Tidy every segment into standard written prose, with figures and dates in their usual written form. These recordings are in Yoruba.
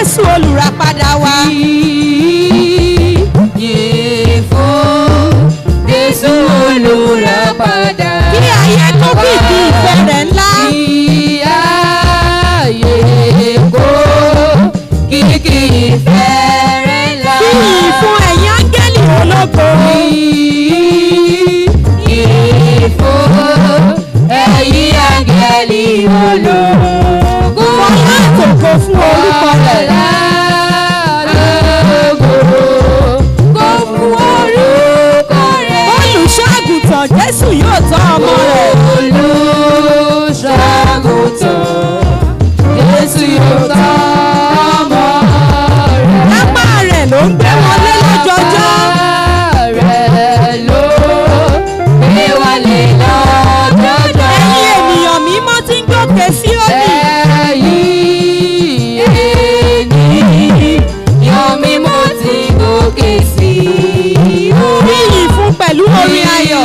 Jésù olùràpadà wa. Yìn fún Jésù olùràpadà. Kí ayé tó kìkì ìfẹ́ rẹ̀ ńlá. Kí ayé kó kìkì ìfẹ́ rẹ̀ ńlá. Yìn fún ẹ̀yin áńgẹ́lì ológo. Yìn fún ẹ̀yin áńgẹ́lì ológo. Fọlá àtòkò fún orúkọ rẹ̀. Olùṣọ́-àgùntàn Jésù yóò tọ́ ọmọ rẹ̀. Olùṣọ́-àgùntàn Jésù yóò tọ́ ọmọ rẹ̀. Lápá rẹ̀ ló ń gbé wọlé lọ́jọjọ́. Rẹ̀ ló gbé wọlé lọ́jọjọ́. Ẹ̀yin ènìyàn mímọ́ tí ń gòkè sí òní. Ẹ̀yin ènìyàn mímọ́ tí ń gòkè sí òní. Yìn fún pẹ̀lú orin ayọ̀.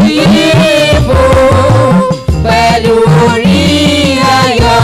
Yìn fún pẹ̀lú orin ayọ̀.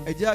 ẹ jẹ́